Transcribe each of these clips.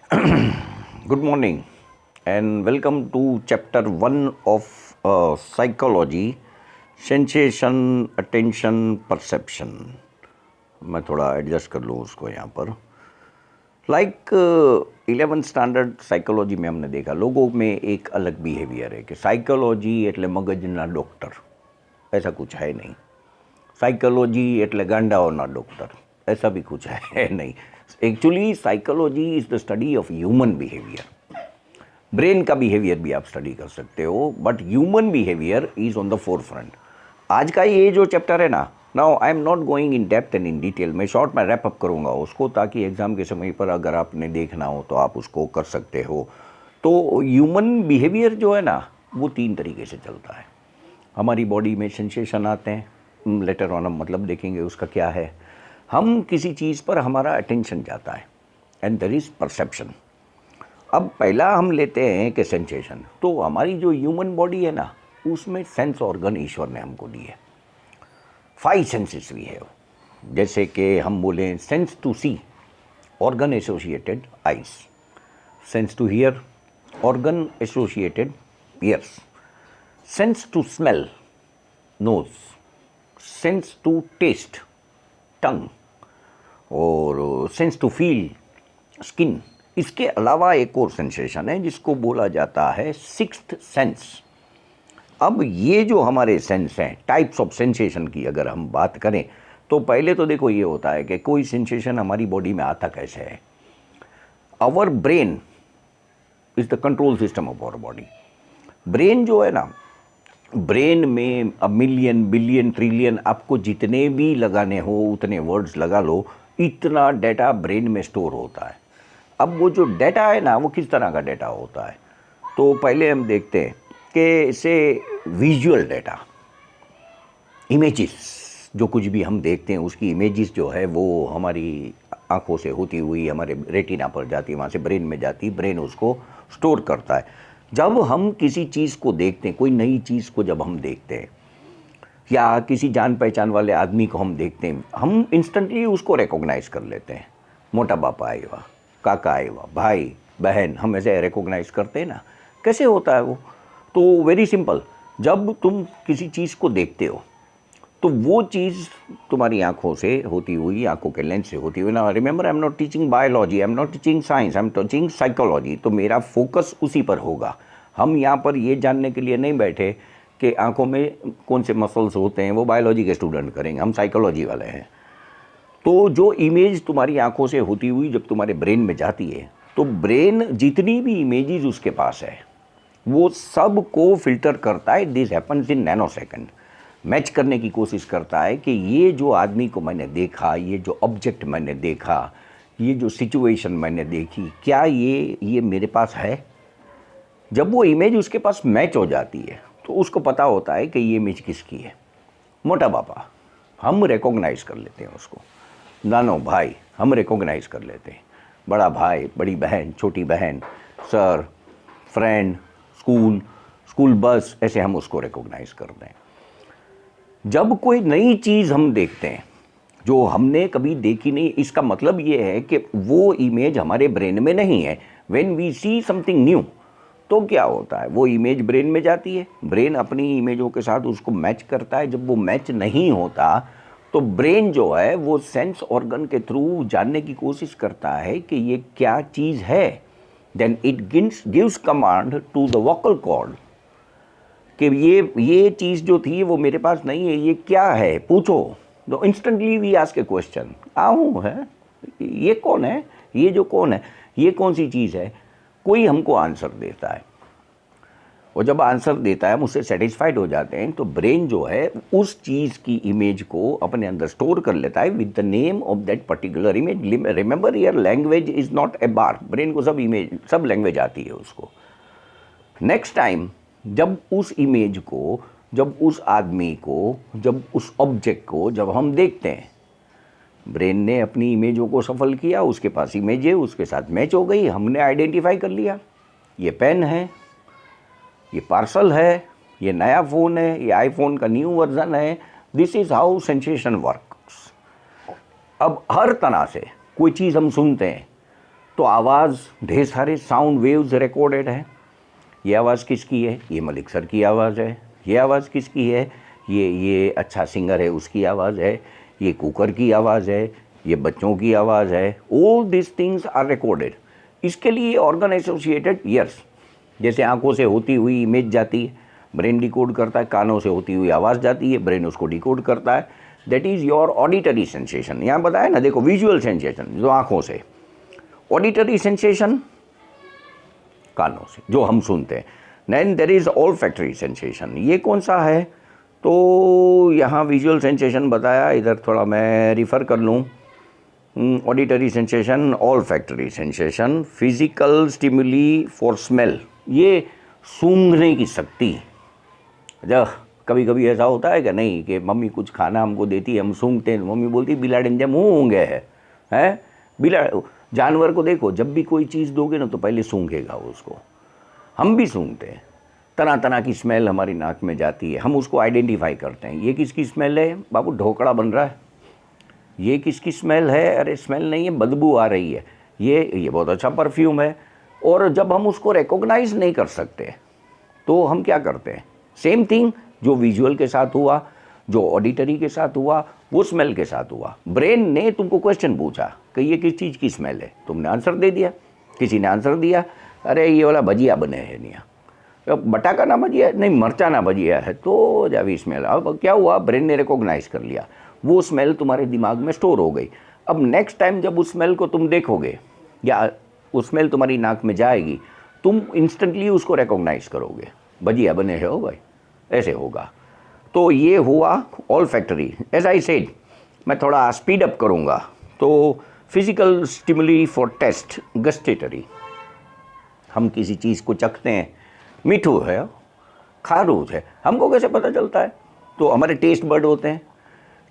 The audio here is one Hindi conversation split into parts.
Good morning and welcome to chapter 1 of psychology, sensation, attention, perception. मैं थोड़ा एडजस्ट कर लूँ उसको यहाँ पर. लाइक 11th स्टैंडर्ड साइकोलॉजी में हमने देखा लोगों में एक अलग बिहेवियर है कि साइकोलॉजी એટલે મગજના ડૉક્ટર, ऐसा कुछ है नहीं. साइकोलॉजी એટલે ગાંડાઓના ડૉક્ટર, ऐसा भी कुछ है नहीं. Actually psychology is the study of human behaviour. Brain का बिहेवियर भी आप स्टडी कर सकते हो, but human behaviour is on the four front. आज का ये जो चैप्टर है ना, now I am not going in depth and in detail. मैं शॉर्ट में रैप अप करूँगा उसको, ताकि एग्ज़ाम के समय पर अगर आपने देखना हो तो आप उसको कर सकते हो. तो ह्यूमन बिहेवियर जो है ना, वो 3 तरीके से चलता है. हमारी बॉडी में सेंसेशन आते हैं, लेटर ऑन हम मतलब देखेंगे उसका क्या है. हम किसी चीज़ पर हमारा अटेंशन जाता है एंड देयर इज़ परसेप्शन. अब पहला हम लेते हैं कि सेंसेशन. तो हमारी जो ह्यूमन बॉडी है ना, उसमें सेंस ऑर्गन ईश्वर ने हमको दिए. 5 सेंसेस वी हैव. जैसे कि हम बोलें sense to see, organ associated eyes. Sense to hear, organ associated ears. Sense to smell, nose. Sense to taste, tongue. और सेंस टू फील, स्किन. इसके अलावा एक और सेंसेशन है जिसको बोला जाता है सिक्स्थ सेंस. अब ये जो हमारे सेंस हैं, टाइप्स ऑफ सेंसेशन की अगर हम बात करें, तो पहले तो देखो ये होता है कि कोई सेंसेशन हमारी बॉडी में आता कैसे है. Our brain is the control system of our body. Brain जो है ना, ब्रेन में मिलियन बिलियन ट्रिलियन आपको जितने भी लगाने हो उतने वर्ड्स लगा लो, इतना डेटा ब्रेन में स्टोर होता है. अब वो जो डेटा है ना, वो किस तरह का डेटा होता है. तो पहले हम देखते हैं कि से विजुअल डेटा, इमेजेस, जो कुछ भी हम देखते हैं उसकी इमेजेस जो है वो हमारी आँखों से होती हुई हमारे रेटिना पर जाती है, वहाँ से ब्रेन में जाती है, ब्रेन उसको स्टोर करता है. जब हम किसी चीज़ को देखते हैं, कोई नई चीज़ को जब हम देखते हैं या किसी जान पहचान वाले आदमी को हम देखते हैं, हम इंस्टेंटली उसको रिकॉग्नाइज कर लेते हैं. मोटा बापा आएगा, काका आएगा, भाई बहन, हम ऐसे रिकॉग्नाइज करते हैं ना. कैसे होता है वो? तो वेरी सिंपल. जब तुम किसी चीज़ को देखते हो तो वो चीज़ तुम्हारी आँखों से होती हुई, आँखों के लेंस से होती हुई ना. Remember, I am not teaching biology, I am not teaching science, I am teaching psychology. तो मेरा फोकस उसी पर होगा. हम यहाँ पर ये जानने के लिए नहीं बैठे कि आँखों में कौन से मसल्स होते हैं, वो बायोलॉजी के स्टूडेंट करेंगे, हम साइकोलॉजी वाले हैं. तो जो इमेज तुम्हारी आँखों से होती हुई जब तुम्हारे ब्रेन में जाती है, तो ब्रेन जितनी भी इमेजेस उसके पास है वो सब को फिल्टर करता है. This happens in nano second. Match करने की कोशिश करता है कि ये जो आदमी को मैंने देखा, ये जो ऑब्जेक्ट मैंने देखा, ये जो सिचुएशन मैंने देखी, क्या ये मेरे पास है. जब वो इमेज उसके पास मैच हो जाती है तो उसको पता होता है कि ये इमेज किसकी है. मोटा पापा, हम रिकॉग्नाइज कर लेते हैं उसको. नानो भाई, हम रिकॉग्नाइज कर लेते हैं. बड़ा भाई, बड़ी बहन, छोटी बहन, सर, फ्रेंड, स्कूल बस, ऐसे हम उसको रिकॉग्नाइज करते हैं. जब कोई नई चीज़ हम देखते हैं जो हमने कभी देखी नहीं, इसका मतलब ये है कि वो इमेज हमारे ब्रेन में नहीं है. When we see something new, तो क्या होता है, वो इमेज ब्रेन में जाती है, ब्रेन अपनी इमेजों के साथ उसको मैच करता है. जब वो मैच नहीं होता तो ब्रेन जो है वो सेंस ऑर्गन के थ्रू जानने की कोशिश करता है कि ये क्या चीज़ है. Then it gives command to the vocal cord कि ये चीज़ जो थी वो मेरे पास नहीं है, ये क्या है, पूछो. तो instantly we ask a question, आहूँ है, ये कौन है, ये जो कौन है, ये कौन सी चीज़ है. कोई हमको आंसर देता है, और जब आंसर देता है हम उससे सेटिस्फाइड हो जाते हैं, तो ब्रेन जो है उस चीज़ की इमेज को अपने अंदर स्टोर कर लेता है with the name of that particular image. Remember, your language is not a bar. Brain को सब लैंग्वेज आती है उसको. नेक्स्ट टाइम जब उस इमेज को, जब उस आदमी को, जब उस ऑब्जेक्ट को जब हम देखते हैं, ब्रेन ने अपनी इमेजों को सफल किया, उसके पास इमेज है, उसके साथ मैच हो गई, हमने आइडेंटिफाई कर लिया, ये पेन है, ये पार्सल है, ये नया फ़ोन है, ये आईफोन का न्यू वर्जन है. This is how sensation works. अब हर तरह से कोई चीज़ हम सुनते हैं तो आवाज़, ढेर सारे साउंड वेव्स रिकॉर्डेड है। ये आवाज़ किसकी है? ये मलिक सर की आवाज़ है। ये आवाज़ किसकी है? ये अच्छा सिंगर है, उसकी आवाज़ है। ये कुकर की आवाज़ है, ये बच्चों की आवाज़ है। All this things are recorded. इसके लिए ऑर्गन एसोसिएटेड ईयर्स, जैसे आंखों से होती हुई इमेज जाती है, ब्रेन डिकोड करता है। कानों से होती हुई आवाज़ जाती है, ब्रेन उसको डिकोड करता है। That is your auditory sensation. यहाँ बताया ना, देखो विजुअल सेंसेशन जो आंखों से, ऑडिटरी सेंसेशन कानों से जो हम सुनते हैं। Then there is olfactory sensation. ये कौन सा है? तो यहाँ विजुअल सेंसेशन बताया, इधर थोड़ा मैं रिफ़र कर लूँ। Auditory sensation, olfactory sensation, physical stimuli for smell, ये सूंघने की शक्ति। जब कभी कभी ऐसा होता है कि नहीं कि मम्मी कुछ खाना हमको देती है, हम सूंघते हैं, मम्मी बोलती है बिलाड़े ने मुँह होंगे है बिला। जानवर को देखो, जब भी कोई चीज़ दोगे ना तो पहले सूंघेगा उसको। हम भी सूंघते हैं, तरह तरह की स्मेल हमारी नाक में जाती है, हम उसको आइडेंटिफाई करते हैं। ये किसकी स्मेल है? बाबू ढोकड़ा बन रहा है। ये किसकी स्मेल है? अरे स्मेल नहीं है, बदबू आ रही है। ये बहुत अच्छा परफ्यूम है। और जब हम उसको रिकॉग्नाइज नहीं कर सकते तो हम क्या करते हैं? सेम थिंग जो विजुअल के साथ हुआ, जो ऑडिटरी के साथ हुआ, वो स्मेल के साथ हुआ। ब्रेन ने तुमको क्वेश्चन पूछा कि ये किस चीज़ की स्मेल है, तुमने आंसर दे दिया। किसी ने आंसर दिया, अरे ये वाला भजिया बने है नहीं, बटाका ना भजिया नहीं, मरचा ना भजिया है, तो जावी स्मेल। अब क्या हुआ? ब्रेन ने रिकॉग्नाइज कर लिया, वो स्मेल तुम्हारे दिमाग में स्टोर हो गई। अब नेक्स्ट टाइम जब उस स्मेल को तुम देखोगे या उस स्मेल तुम्हारी नाक में जाएगी, तुम इंस्टेंटली उसको रिकॉग्नाइज करोगे, भजिया बने है हो भाई, ऐसे होगा। तो ये हुआ ऑल्फैक्टरी। एज आई सेड, मैं थोड़ा स्पीड अप करूँगा। तो physical stimuli for taste, gustatory, हम किसी चीज़ को चखते हैं, मीठू है, खारू है, हमको कैसे पता चलता है? तो हमारे टेस्ट बर्ड होते हैं,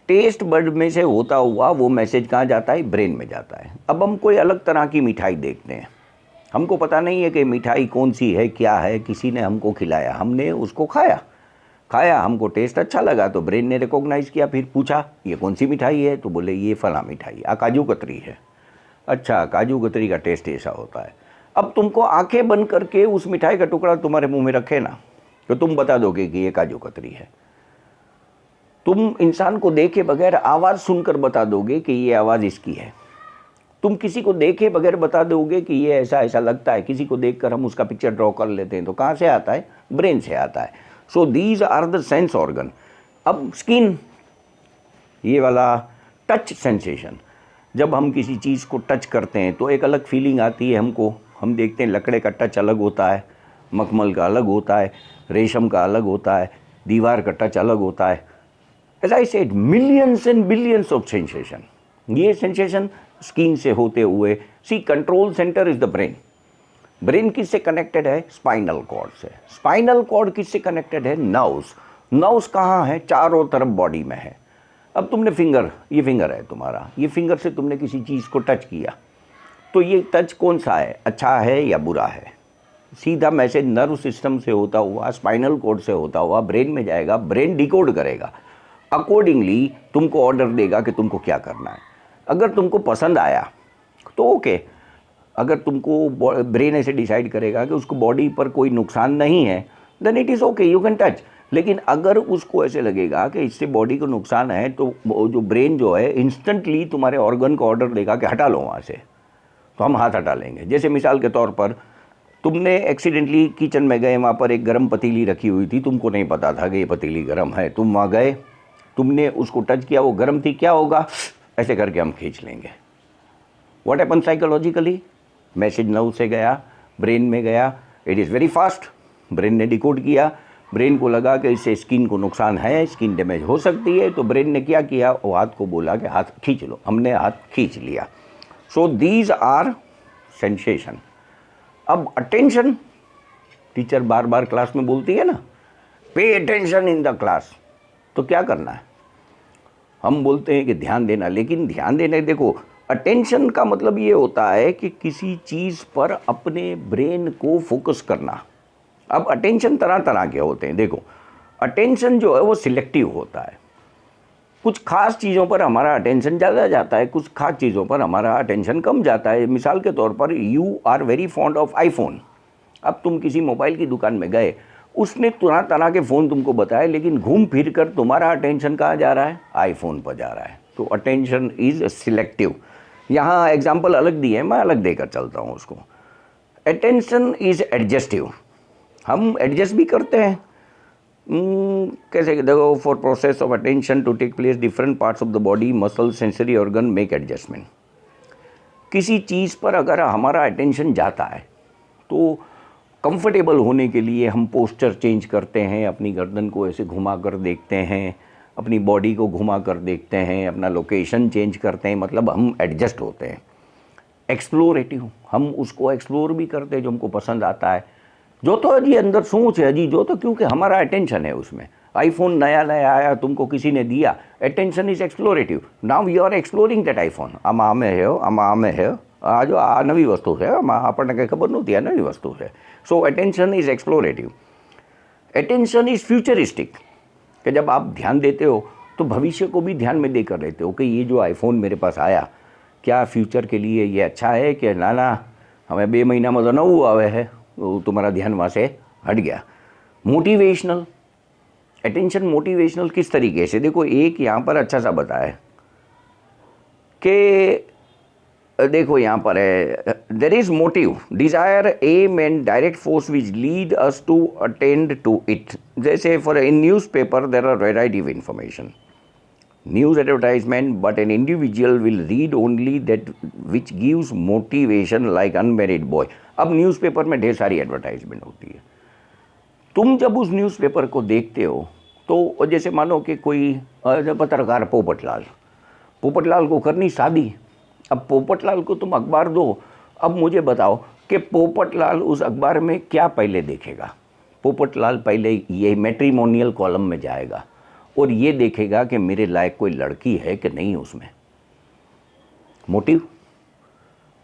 टेस्ट बर्ड में से होता हुआ वो मैसेज कहाँ जाता है? ब्रेन में जाता है। अब हम कोई अलग तरह की मिठाई देखते हैं, हमको पता नहीं है कि मिठाई कौन सी है, क्या है, किसी ने हमको खिलाया, हमने उसको खाया, हमको टेस्ट अच्छा लगा तो ब्रेन ने रिकॉग्नाइज किया। फिर पूछा ये कौन सी मिठाई है, तो बोले ये फला मिठाई, काजू कतरी है। अच्छा, काजू कतरी का टेस्ट ऐसा होता है। अब तुमको आंखें बंद करके उस मिठाई का टुकड़ा तुम्हारे मुंह में रखे ना, तो तुम बता दोगे कि ये काजू कतरी है। तुम इंसान को देखे बगैर आवाज़ सुनकर बता दोगे कि ये आवाज़ इसकी है। तुम किसी को देखे बगैर बता दोगे कि ये ऐसा ऐसा लगता है। किसी को देखकर हम उसका पिक्चर ड्रॉ कर लेते हैं, तो कहाँ से आता है? ब्रेन से आता है। So these are the sense organ. अब स्किन, ये वाला टच सेंसेशन, जब हम किसी चीज़ को टच करते हैं तो एक अलग फीलिंग आती है हमको। हम देखते हैं लकड़े का टच अलग होता है, मखमल का अलग होता है, रेशम का अलग होता है, दीवार का टच अलग होता है। As I said, millions and billions of sensation. ये सेंसेशन स्किन से होते हुए, see control center is the brain. Brain किससे कनेक्टेड है? स्पाइनल कॉर्ड से। स्पाइनल कॉर्ड किससे कनेक्टेड है? नर्व्स। नर्व्स कहाँ है? चारों तरफ बॉडी में है। अब तुमने फिंगर, ये फिंगर है तुम्हारा, ये फिंगर से तुमने किसी चीज़ को टच किया, तो ये टच कौन सा है? अच्छा है या बुरा है? सीधा मैसेज नर्व सिस्टम से होता हुआ, स्पाइनल कॉर्ड से होता हुआ ब्रेन में जाएगा, ब्रेन डिकोड करेगा, अकॉर्डिंगली तुमको ऑर्डर देगा कि तुमको क्या करना है। अगर तुमको पसंद आया तो ओके, अगर तुमको ब्रेन ऐसे डिसाइड करेगा कि उसको बॉडी पर कोई नुकसान नहीं है, then it is okay, you can touch. लेकिन अगर उसको ऐसे लगेगा कि इससे बॉडी को नुकसान है, तो जो ब्रेन जो है इंस्टेंटली तुम्हारे ऑर्गन को ऑर्डर देगा कि हटा लो वहाँ से, तो हम हाथ हटा लेंगे। जैसे मिसाल के तौर पर, तुमने एक्सीडेंटली किचन में गए, वहाँ पर एक गर्म पतीली रखी हुई थी, तुमको नहीं पता था कि ये पतीली गर्म है, तुम वहाँ गए, तुमने उसको टच किया, वो गर्म थी, क्या होगा? ऐसे करके हम खींच लेंगे। What happen psychologically? Message nerve से गया, ब्रेन में गया, it is very fast, brain ने डिकोड किया, ब्रेन को लगा कि इससे स्किन को नुकसान है, स्किन डैमेज हो सकती है, तो ब्रेन ने क्या किया? वो हाथ को बोला कि हाथ खींच लो, हमने हाथ खींच लिया। So these are sensation. अब अटेंशन, टीचर बार बार क्लास में बोलती है ना, pay attention in the class, तो क्या करना है? हम बोलते हैं कि ध्यान देना, लेकिन ध्यान देने, देखो अटेंशन का मतलब ये होता है कि किसी चीज़ पर अपने ब्रेन को फोकस करना। अब अटेंशन तरह तरह के होते हैं। देखो, अटेंशन जो है वो सिलेक्टिव होता है, कुछ खास चीज़ों पर हमारा अटेंशन ज़्यादा जाता है, कुछ खास चीज़ों पर हमारा अटेंशन कम जाता है। मिसाल के तौर पर you are very fond of iPhone. अब तुम किसी मोबाइल की दुकान में गए, उसने तरह तरह के फ़ोन तुमको बताए, लेकिन घूम फिर कर तुम्हारा अटेंशन कहाँ जा रहा है? आईफोन पर जा रहा है। तो अटेंशन इज़ सिलेक्टिव। यहाँ एग्जाम्पल अलग दिए हैं, मैं अलग देकर चलता हूँ उसको। Attention is adjustive. हम एडजस्ट भी करते हैं। कैसे देखो, for process of attention to take place different parts of the body, muscle, sensory organ make adjustment. किसी चीज़ पर अगर हमारा अटेंशन जाता है तो कंफर्टेबल होने के लिए हम पोस्चर चेंज करते हैं, अपनी गर्दन को ऐसे घुमा कर देखते हैं, अपनी बॉडी को घुमा कर देखते हैं, अपना लोकेशन चेंज करते हैं, मतलब हम एडजस्ट होते हैं। एक्सप्लोरेटिव, हम उसको एक्सप्लोर भी करते हैं जो हमको पसंद आता है, जो तो अजी अंदर सोच है अजी, जो तो क्योंकि हमारा अटेंशन है उसमें। आईफोन नया नया आया, तुमको किसी ने दिया, attention is explorative. Now you are exploring that iPhone. આમાં હે આ જો આ નવી વસ્તુ છે, આમાં આપણને કંઈ ખબર નહોતી, આ નવી વસ્તુ છે. So attention is explorative. Attention is futuristic, कि जब आप ध्यान देते हो तो भविष्य को भी ध्यान में देकर लेते हो कि ये जो आईफोन मेरे पास आया, क्या फ्यूचर के लिए ये अच्छा है कि ना हमें 2 મહિનામાં तो नવું आवे है, तुम्हारा ध्यान वहाँ से हट गया। मोटिवेशनल, अटेंशन मोटिवेशनल किस तरीके से? देखो, एक यहाँ पर अच्छा सा बताया कि देखो यहाँ पर है, there is motive, desire, aim and direct force which lead us to attend to it. जैसे for in newspaper there are variety of information, news advertisement, but an individual will read only that which gives motivation, like unmarried boy. अब न्यूज़पेपर में ढेर सारी एडवर्टाइजमेंट होती है। तुम जब उस न्यूज़पेपर को देखते हो तो जैसे मानो कि कोई पत्रकार पोपटलाल को करनी शादी। अब पोपटलाल को तुम अखबार दो, अब मुझे बताओ कि पोपटलाल उस अखबार में क्या पहले देखेगा? पोपटलाल पहले ये मैट्रिमोनियल कॉलम में जाएगा और ये देखेगा कि मेरे लायक कोई लड़की है कि नहीं उसमें। मोटिव।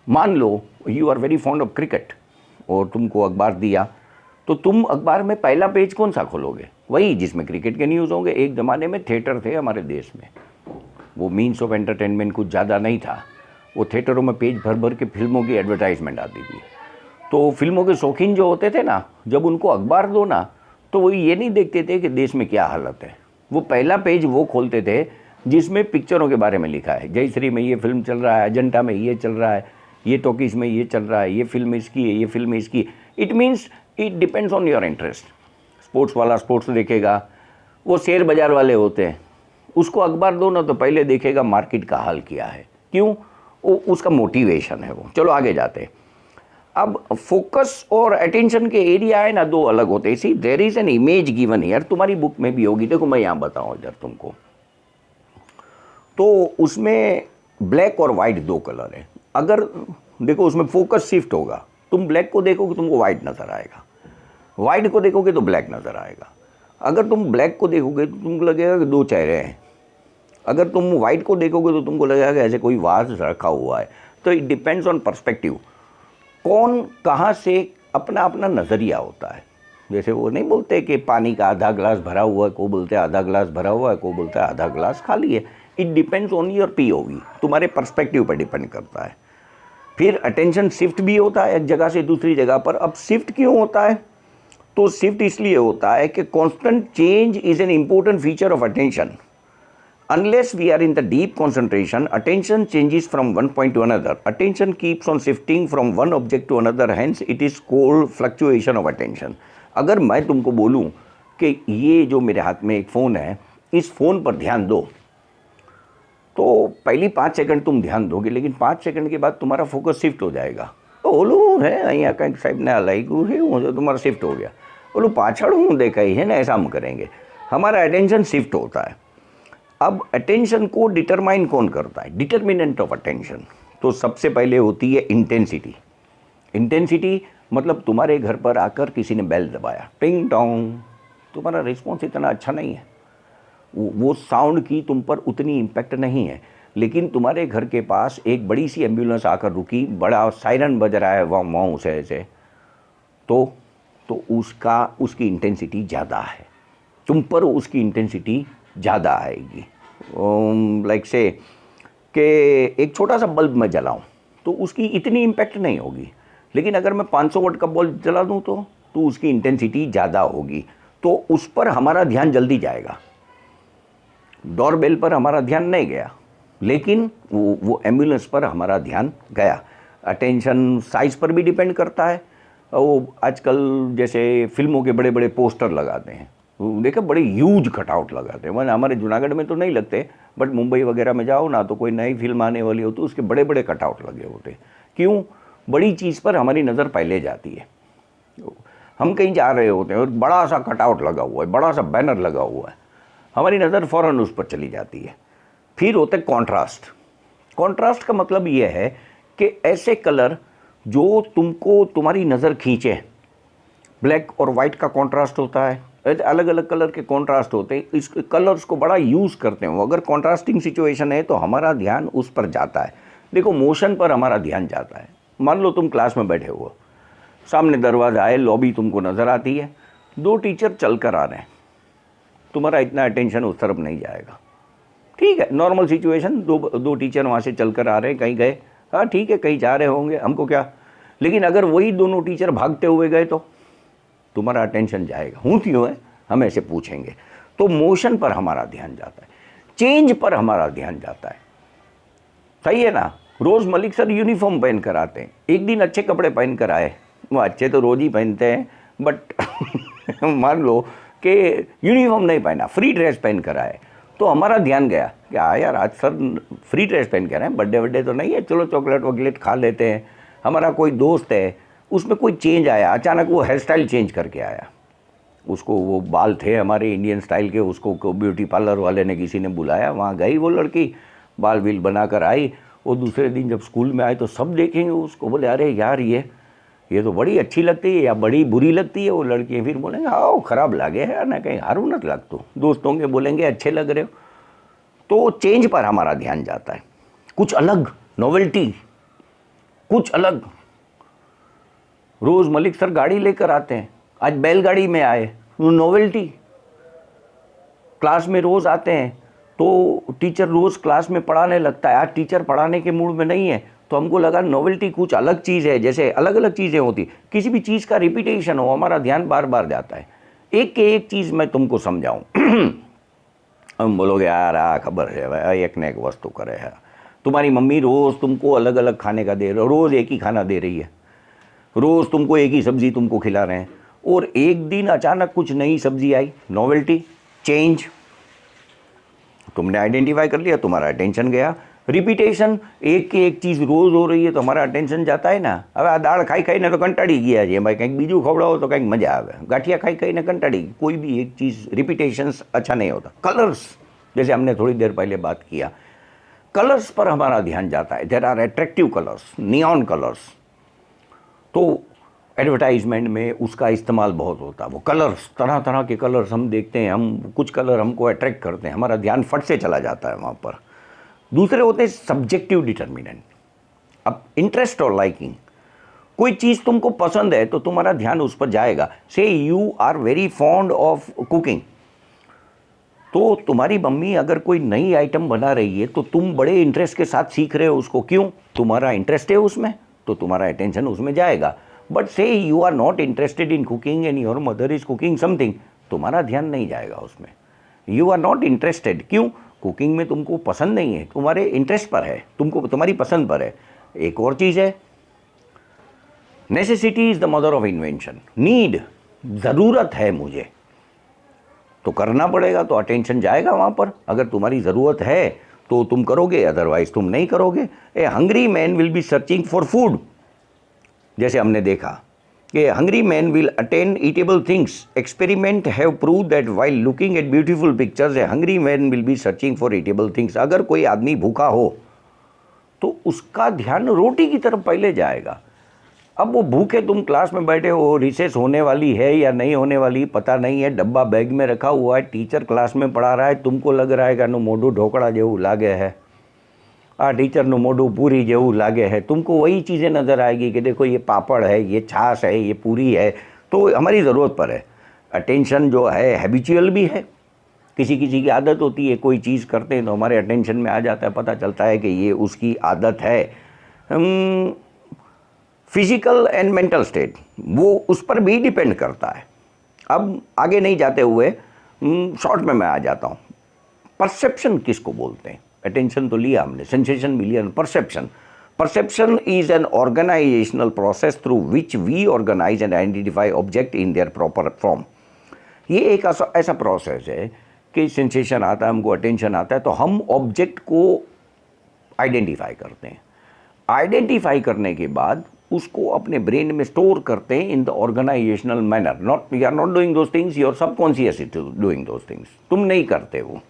मान लो you are very fond of cricket और तुमको अखबार दिया, तो तुम अखबार में पहला पेज कौन सा खोलोगे? वही जिसमें क्रिकेट के न्यूज़ होंगे। एक ज़माने में थिएटर थे हमारे देश में, वो मीन्स ऑफ एंटरटेनमेंट कुछ ज़्यादा नहीं था। वो थिएटरों में पेज भर भर के फिल्मों की एडवर्टाइजमेंट आती थी। तो फिल्मों के शौकीन जो होते थे ना, जब उनको अखबार दो ना, तो वो ये नहीं देखते थे कि देश में क्या हालत है। वो पहला पेज वो खोलते थे जिसमें पिक्चरों के बारे में लिखा है। जयश्री में ये फिल्म चल रहा है, अजंता में ये चल रहा है, ये टॉकीज में ये चल रहा है, ये फिल्म इसकी है, ये फिल्म इसकी। It means it depends on your interest. Sports वाला स्पोर्ट्स देखेगा, वो शेयर बाज़ार वाले होते हैं, उसको अखबार दो ना तो पहले देखेगा मार्केट का हाल क्या है। क्यों? वो उसका मोटिवेशन है वो। चलो आगे जाते हैं। अब फोकस और अटेंशन के एरिया है ना, दो अलग होते हैं। इसी there is an image given here, तुम्हारी बुक में भी होगी। देखो मैं यहाँ बताऊँ इधर तुमको, तो उसमें ब्लैक और वाइट दो कलर है। अगर देखो उसमें फोकस शिफ्ट होगा, तुम ब्लैक को देखोगे तुमको वाइट नज़र आएगा, वाइट को देखोगे तो ब्लैक नज़र आएगा। अगर तुम ब्लैक को देखोगे तो तुमको लगेगा कि दो चेहरे हैं, अगर तुम वाइट को देखोगे तो तुमको लगेगा कि ऐसे कोई वाज रखा हुआ है। तो इट डिपेंड्स ऑन पर्सपेक्टिव, कौन कहाँ से अपना अपना नज़रिया होता है। जैसे वो नहीं बोलते कि पानी का आधा ग्लास भरा हुआ है, को बोलते हैं आधा ग्लास भरा हुआ है, को बोलता है आधा ग्लास खाली है। It depends on your POV, तुम्हारे पर्सपेक्टिव पर डिपेंड करता है। फिर अटेंशन शिफ्ट भी होता है एक जगह से दूसरी जगह पर। अब शिफ्ट क्यों होता है? तो शिफ्ट इसलिए होता है कि constant change is an important feature of attention. Unless we are in the deep concentration, attention changes from one point to another. Attention keeps on shifting from one object to another, hence it is called fluctuation of attention. अगर मैं तुमको बोलूं कि ये जो मेरे हाथ में एक फ़ोन है, इस फ़ोन पर ध्यान दो, तो पहली 5 सेकंड तुम ध्यान दोगे, लेकिन 5 सेकंड के बाद तुम्हारा फोकस शिफ्ट हो जाएगा। तो ओलू है અહીંયા કંઈક સાહેબને હલાઈ ગયું છે, હું तुम्हारा शिफ्ट हो गया, ओलू पाछળ હું દેખાઈ है ना, ऐसा हम करेंगे। हमारा अटेंशन शिफ्ट होता है। अब अटेंशन को डिटरमाइन कौन करता है? डिटर्मिनेंट ऑफ अटेंशन तो सबसे पहले होती है इंटेंसिटी। इंटेंसिटी मतलब तुम्हारे घर पर आकर किसी ने बेल दबाया, टिंग टोंग, तुम्हारा रिस्पॉन्स इतना अच्छा नहीं है, वो साउंड की तुम पर उतनी इम्पैक्ट नहीं है। लेकिन तुम्हारे घर के पास एक बड़ी सी एम्बुलेंस आकर रुकी, बड़ा सायरन बज रहा है, वाँ वाँ से ऐसे, तो उसकी इंटेंसिटी ज़्यादा है, तुम पर उसकी इंटेंसिटी ज़्यादा आएगी। लाइक से कि एक छोटा सा बल्ब मैं जलाऊं तो उसकी इतनी इम्पैक्ट नहीं होगी, लेकिन अगर मैं 500 वाट का बल्ब जला दूं तो उसकी इंटेंसिटी ज़्यादा होगी, तो उस पर हमारा ध्यान जल्दी जाएगा। डोरबेल पर हमारा ध्यान नहीं गया, लेकिन वो एम्बुलेंस पर हमारा ध्यान गया। अटेंशन साइज़ पर भी डिपेंड करता है। वो आजकल जैसे फिल्मों के बड़े बड़े पोस्टर लगाते हैं, देखो बड़े ह्यूज कटआउट लगाते हैं। मैंने हमारे जूनागढ़ में तो नहीं लगते, बट मुंबई वगैरह में जाओ ना तो कोई नई फिल्म आने वाली हो तो उसके बड़े बड़े कटआउट लगे होते हैं। क्यों? बड़ी चीज़ पर हमारी नज़र पहले जाती है। हम कहीं जा रहे होते हैं और बड़ा सा कटआउट लगा हुआ है, बड़ा सा बैनर लगा हुआ है, हमारी नज़र फ़ौरन उस पर चली जाती है। फिर होते कॉन्ट्रास्ट। कॉन्ट्रास्ट का मतलब ये है कि ऐसे कलर जो तुमको तुम्हारी नज़र खींचे। ब्लैक और वाइट का कॉन्ट्रास्ट होता है, अलग अलग कलर के कॉन्ट्रास्ट होते हैं। इस कलर्स को बड़ा यूज़ करते हैं। अगर कॉन्ट्रास्टिंग सिचुएशन है तो हमारा ध्यान उस पर जाता है। देखो, मोशन पर हमारा ध्यान जाता है। मान लो तुम क्लास में बैठे हो, सामने दरवाज़ा है, लॉबी तुमको नज़र आती है, 2 टीचर चल कर आ रहे हैं, तुम्हारा इतना अटेंशन उस तरफ नहीं जाएगा। ठीक है, नॉर्मल सिचुएशन, दो टीचर वहाँ से चल कर आ रहे हैं, कहीं गए, हाँ ठीक है, कहीं जा रहे होंगे, हमको क्या। लेकिन अगर वही दोनों टीचर भागते हुए गए तो तुम्हारा अटेंशन जाएगा। हूँ क्यों है, हम ऐसे पूछेंगे। तो मोशन पर हमारा ध्यान जाता है, चेंज पर हमारा ध्यान जाता है। सही है ना? रोज़ मलिक सर यूनिफॉर्म पहन कर आते हैं, एक दिन अच्छे कपड़े पहन कर आए, वो अच्छे तो रोज़ ही पहनते हैं, बट मान लो कि यूनिफॉर्म नहीं पहना, फ्री ड्रेस पहन कर आए, तो हमारा ध्यान गया कि हाँ यार, आज सर फ्री ड्रेस पहन कर आए, बर्थडे वर्डे तो नहीं है, चलो चॉकलेट वॉकलेट खा लेते हैं। हमारा कोई दोस्त है, उसमें कोई चेंज आया, अचानक वो हेयर स्टाइल चेंज करके आया, उसको वो बाल थे हमारे इंडियन स्टाइल के, उसको ब्यूटी पार्लर वाले ने किसी ने बुलाया, वहाँ गई वो लड़की, बाल व्हील बना कर आई। वो दूसरे दिन जब स्कूल में आए तो सब देखेंगे उसको, बोले अरे यार ये तो बड़ी अच्छी लगती है या बड़ी बुरी लगती है वो लड़की। फिर बोलेंगे आओ खराब लगे है ना, कहीं हारू न लग, तो दोस्तों के बोलेंगे अच्छे लग रहे हो। तो चेंज पर हमारा ध्यान जाता है, कुछ अलग, नोवेल्टी, कुछ अलग। रोज़ मलिक सर गाड़ी लेकर आते हैं, आज बैलगाड़ी में आए, नोवेल्टी। क्लास में रोज़ आते हैं तो टीचर रोज़ क्लास में पढ़ाने लगता है, आज टीचर पढ़ाने के मूड में नहीं है तो हमको लगा नोवेल्टी, कुछ अलग चीज़ है। जैसे अलग अलग चीज़ें होती, किसी भी चीज़ का रिपीटेशन हो, हमारा ध्यान बार बार जाता है। एक के एक चीज़ मैं तुमको समझाऊँ हम बोलोगे यार खबर है भाई, एक ने एक वस्तु करे है। तुम्हारी मम्मी रोज़ तुमको अलग अलग खाने का दे रही, रोज़ एक ही खाना दे रही है, रोज़ तुमको एक ही सब्ज़ी तुमको खिला रहे हैं, और एक दिन अचानक कुछ नई सब्ज़ी आई, नोवेल्टी, चेंज, तुमने आइडेंटिफाई कर लिया, तुम्हारा अटेंशन गया। रिपीटेशन, एक की एक चीज़ रोज़ हो रही है तो हमारा अटेंशन जाता है ना। अब आ दाल खाई खाई ने तो कंटाड़ी गया है भाई, कहीं बीजू खवड़ाओ तो कहीं मजा आवे, गाठिया खाई खाई ने कंटाड़ी। कोई भी एक चीज़ रिपीटेशंस अच्छा नहीं होता। कलर्स, जैसे हमने थोड़ी देर पहले बात किया, कलर्स पर हमारा ध्यान जाता है। There are attractive colours, neon colours, तो एडवर्टाइजमेंट में उसका इस्तेमाल बहुत होता है। वो कलर्स, तरह तरह के कलर्स हम देखते हैं, हम कुछ कलर हमको अट्रैक्ट करते हैं, हमारा ध्यान फट से चला जाता है वहाँ पर। दूसरे होते हैं सब्जेक्टिव डिटर्मिनेंट। अब इंटरेस्ट और लाइकिंग, कोई चीज़ तुमको पसंद है तो तुम्हारा ध्यान उस पर जाएगा। Say you are very fond of cooking, तो तुम्हारी मम्मी अगर कोई नई आइटम बना रही है तो तुम बड़े इंटरेस्ट के साथ सीख रहे हो उसको। क्यों? तुम्हारा इंटरेस्ट है उसमें, तो तुम्हारा अटेंशन उसमें जाएगा। But say you are not interested in cooking and your mother is cooking something, तुम्हारा ध्यान नहीं जाएगा उसमें। यू आर नॉट इंटरेस्टेड, क्यों? कुकिंग में तुमको पसंद नहीं है, तुम्हारे इंटरेस्ट पर है, तुमको तुम्हारी पसंद पर है। एक और चीज़ है, necessity is the mother of invention. Need, ज़रूरत है मुझे तो करना पड़ेगा, तो अटेंशन जाएगा वहाँ पर। अगर तुम्हारी ज़रूरत है तो तुम करोगे, अदरवाइज तुम नहीं करोगे। A hungry man will be searching for food, जैसे हमने देखा कि hungry man will attain eatable things. Experiment have prove that while looking at beautiful pictures a hungry man will be searching for eatable things. अगर कोई आदमी भूखा हो तो उसका ध्यान रोटी की तरफ पहले जाएगा। अब वो भूखे, तुम क्लास में बैठे हो, रिसेस होने वाली है या नहीं होने वाली पता नहीं है, डब्बा बैग में रखा हुआ है, टीचर क्लास में पढ़ा रहा है, तुमको लग रहा है कि नो मोढू ढोकड़ा जेवू लागे है, टीचरનું મોઢું પૂરી જેવું લાગે है, तुमको वही चीज़ें नज़र आएगी कि देखो ये पापड़ है, ये छाछ है, ये पूरी है, तो हमारी ज़रूरत पर है। अटेंशन जो है हैबिचुअल भी है, किसी किसी की आदत होती है, कोई चीज़ करते हैं तो हमारे अटेंशन में आ जाता है, पता चलता है कि ये उसकी आदत है। फिजिकल एंड मेंटल स्टेट वो उस पर भी डिपेंड करता है। अब आगे नहीं जाते हुए शॉर्ट में मैं आ जाता हूँ। परसेप्शन किसको बोलते हैं? अटेंशन तो लिया हमने, सेंसेशन भी लिया, perception. Perception is an organisational process through which we organise and identify object in their proper form. ये एक ऐसा प्रोसेस है कि सेंसेशन आता है, हमको अटेंशन आता है, तो हम ऑब्जेक्ट को आइडेंटिफाई करते हैं। आइडेंटिफाई करने के बाद उसको अपने ब्रेन में स्टोर करते हैं in the organisational manner. Not you are not doing those things, your subconscious is doing those things, तुम नहीं करते वो।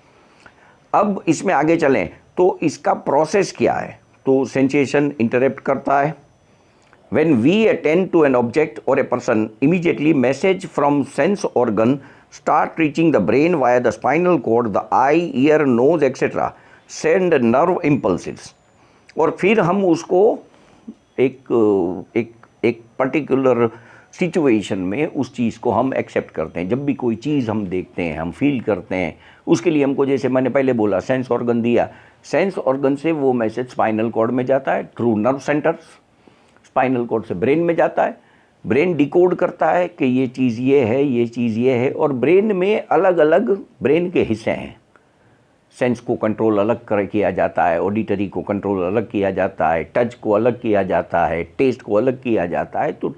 अब इसमें आगे चलें तो इसका प्रोसेस क्या है? तो सेंसेशन इंटरप्ट करता है। When we attend to an object or a person, immediately message from sense organ start reaching the brain via the spinal cord, the eye, ear, nose, etc. Send nerve impulses. और फिर हम उसको एक पर्टिकुलर सिचुएशन में उस चीज़ को हम एक्सेप्ट करते हैं। जब भी कोई चीज़ हम देखते हैं, हम फील करते हैं, उसके लिए हमको, जैसे मैंने पहले बोला, सेंस ऑर्गन दिया। सेंस ऑर्गन से वो मैसेज स्पाइनल कॉर्ड में जाता है through nerve centres, spinal cord से ब्रेन में जाता है। ब्रेन डिकोड करता है कि ये चीज़ ये है, ये चीज़ ये है, और ब्रेन में अलग अलग ब्रेन के हिस्से हैं। सेंस को कंट्रोल अलग किया जाता है, ऑडिटरी को कंट्रोल अलग किया जाता है, टच को अलग किया जाता है, टेस्ट को अलग किया जाता है। तो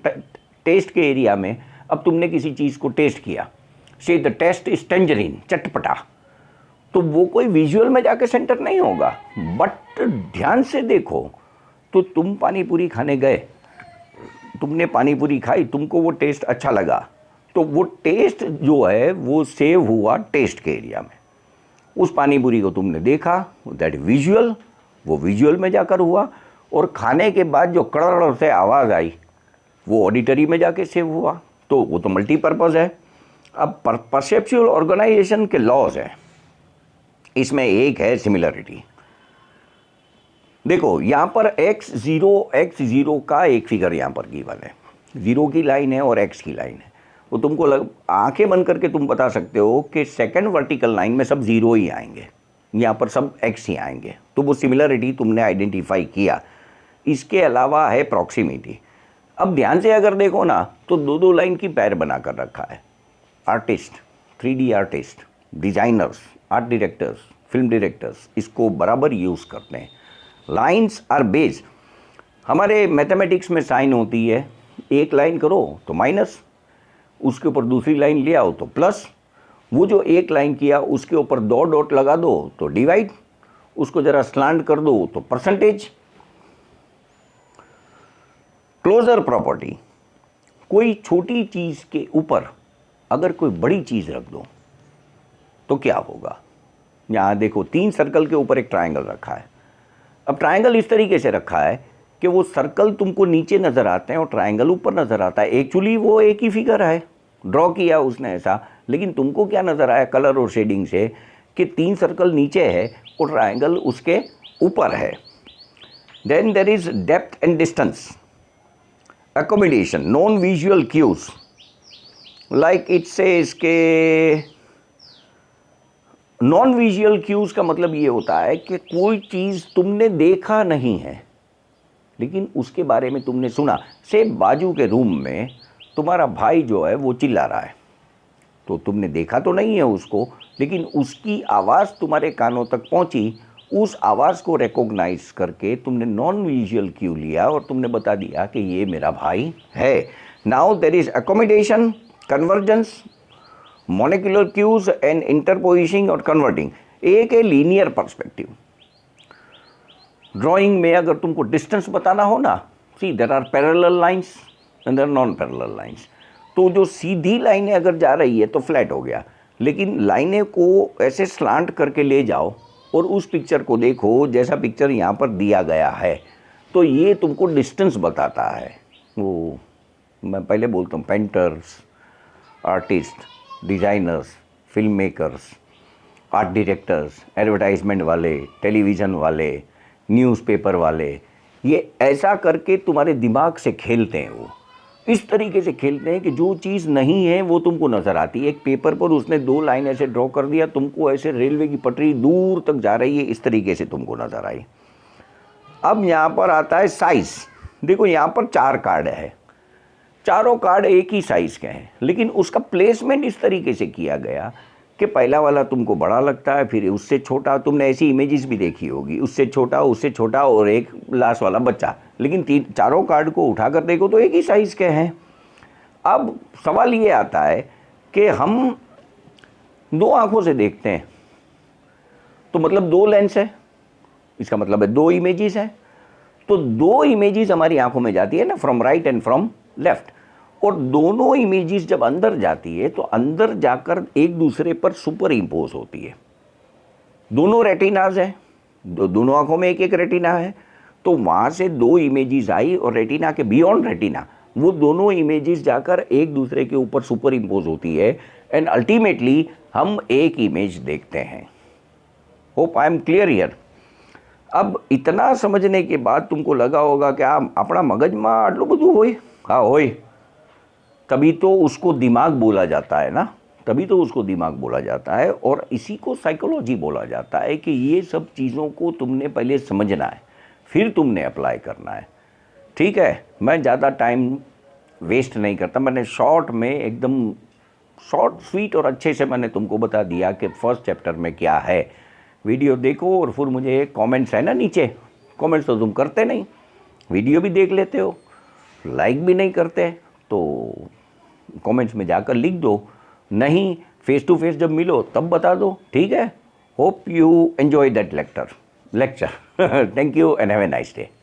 टेस्ट के एरिया में अब तुमने किसी चीज़ को टेस्ट किया, से द टेस्ट इज टेंजरीन, चटपटा, तो वो कोई विजुअल में जाके सेंटर नहीं होगा। बट ध्यान से देखो तो तुम पानी पूरी खाने गए, तुमने पानी पूरी खाई, तुमको वो टेस्ट अच्छा लगा, तो वो टेस्ट जो है वो सेव हुआ टेस्ट के एरिया में। उस पानी पूरी को तुमने देखा, दैट विजुअल, वो विजुअल में जाकर हुआ। और खाने के बाद जो कड़ड़ से आवाज़ आई वो ऑडिटरी में जाके सेव हुआ। तो वो तो मल्टीपर्पज़ है। अब परसेप्चुअल ऑर्गेनाइजेशन के लॉज हैं, इसमें एक है सिमिलरिटी। देखो यहाँ पर x0 का एक फिगर यहाँ पर गिवन है, 0 की लाइन है और x की लाइन है। वो तुमको आंखें बंद करके तुम बता सकते हो कि सेकंड वर्टिकल लाइन में सब 0 ही आएंगे, यहाँ पर सब x ही आएंगे। तो वो सिमिलरिटी तुमने आइडेंटिफाई किया। इसके अलावा है प्रॉक्सिमिटी। अब ध्यान से अगर देखो ना तो दो लाइन की पैर बना कर रखा है। Artist, 3D artist, designers, art directors, film directors इसको बराबर यूज़ करते हैं। लाइन्स आर बेस्ड, हमारे मैथमेटिक्स में साइन होती है, एक लाइन करो तो माइनस, उसके ऊपर दूसरी लाइन ले आओ तो प्लस, वो जो एक लाइन किया उसके ऊपर 2 डॉट लगा दो तो डिवाइड, उसको ज़रा स्लांट कर दो तो परसेंटेज। क्लोजर प्रॉपर्टी, कोई छोटी चीज़ के ऊपर अगर कोई बड़ी चीज़ रख दो तो क्या होगा? यहाँ देखो 3 सर्कल के ऊपर एक ट्रायंगल रखा है। अब ट्रायंगल इस तरीके से रखा है कि वो सर्कल तुमको नीचे नज़र आते हैं और ट्रायंगल ऊपर नज़र आता है। एक्चुअली वो एक ही फिगर है, ड्रॉ किया उसने ऐसा, लेकिन तुमको क्या नज़र आया कलर और शेडिंग से कि 3 सर्कल नीचे है और ट्रायंगल उसके ऊपर है। Then there is depth and distance, accommodation, non-visual cues, like it says के non-visual cues का मतलब ये होता है कि कोई चीज़ तुमने देखा नहीं है लेकिन उसके बारे में तुमने सुना। से बाजू के रूम में तुम्हारा भाई जो है वो चिल्ला रहा है, तो तुमने देखा तो नहीं है उसको, लेकिन उसकी आवाज़ तुम्हारे कानों तक पहुंची। उस आवाज़ को रिकॉग्नाइज करके तुमने नॉन विजुअल क्यू लिया और तुमने बता दिया कि ये मेरा भाई है। Now there is accommodation, convergence, molecular cues and interpositioning और कन्वर्टिंग। एक है लीनियर पर्सपेक्टिव। ड्राइंग में अगर तुमको डिस्टेंस बताना हो ना, see there are parallel lines and there non parallel lines. तो जो सीधी लाइनें अगर जा रही है तो फ्लैट हो गया, लेकिन लाइनें को ऐसे स्लांट करके ले जाओ और उस पिक्चर को देखो जैसा पिक्चर यहाँ पर दिया गया है, तो ये तुमको डिस्टेंस बताता है। वो मैं पहले बोलता हूँ, painters, artist, designers, film makers, art directors, advertisement वाले, टेलीविज़न वाले, न्यूज़पेपर वाले, ये ऐसा करके तुम्हारे दिमाग से खेलते हैं वो। इस तरीके से खेलते हैं कि जो चीज़ नहीं है वो तुमको नज़र आती है। एक पेपर पर उसने 2 लाइन ऐसे ड्रॉ कर दिया, तुमको ऐसे रेलवे की पटरी दूर तक जा रही है, इस तरीके से तुमको नज़र आई। अब यहाँ पर आता है साइज़। देखो यहाँ पर 4 कार्ड है, चारों कार्ड एक ही साइज़ के हैं, लेकिन उसका प्लेसमेंट इस तरीके से किया गया कि पहला वाला तुमको बड़ा लगता है, फिर उससे छोटा। तुमने ऐसी इमेजेस भी देखी होगी, उससे छोटा और एक लास्ट वाला बच्चा, लेकिन चारों कार्ड को उठाकर देखो तो एक ही साइज़ के हैं। अब सवाल ये आता है कि हम 2 आँखों से देखते हैं, तो मतलब 2 लेंस है, इसका मतलब है 2 इमेजेस हैं। तो 2 इमेजेस हमारी आंखों में जाती है ना, from right and from left, और दोनों इमेजेस जब अंदर जाती है तो अंदर जाकर एक दूसरे पर सुपर इम्पोज होती है। दोनों रेटिनाज है, दोनों आंखों में एक एक रेटिना है, तो वहाँ से 2 इमेजेस आई और रेटिना के बियॉन्ड रेटिना वो दोनों इमेजेस जाकर एक दूसरे के ऊपर सुपर इम्पोज होती है, एंड अल्टीमेटली हम एक इमेज देखते हैं। Hope I am clear here. अब इतना समझने के बाद तुमको लगा होगा कि अपना मगज में आटલું બધું હોય। हाँ होय, तभी तो उसको दिमाग बोला जाता है ना, तभी तो उसको दिमाग बोला जाता है, और इसी को साइकोलॉजी बोला जाता है कि ये सब चीज़ों को तुमने पहले समझना है, फिर तुमने अप्लाई करना है। ठीक है, मैं ज़्यादा टाइम वेस्ट नहीं करता, मैंने शॉर्ट में एकदम शॉर्ट स्वीट और अच्छे से मैंने तुमको बता दिया कि फर्स्ट चैप्टर में क्या है। वीडियो देखो और फिर मुझे कमेंट्स है ना नीचे, कमेंट्स तो तुम करते नहीं, वीडियो भी देख लेते हो, लाइक भी नहीं करते, तो कमेंट्स में जाकर लिख दो, नहीं फेस टू फेस जब मिलो तब बता दो। ठीक है, hope you enjoy that lecture. Thank you and have a nice day.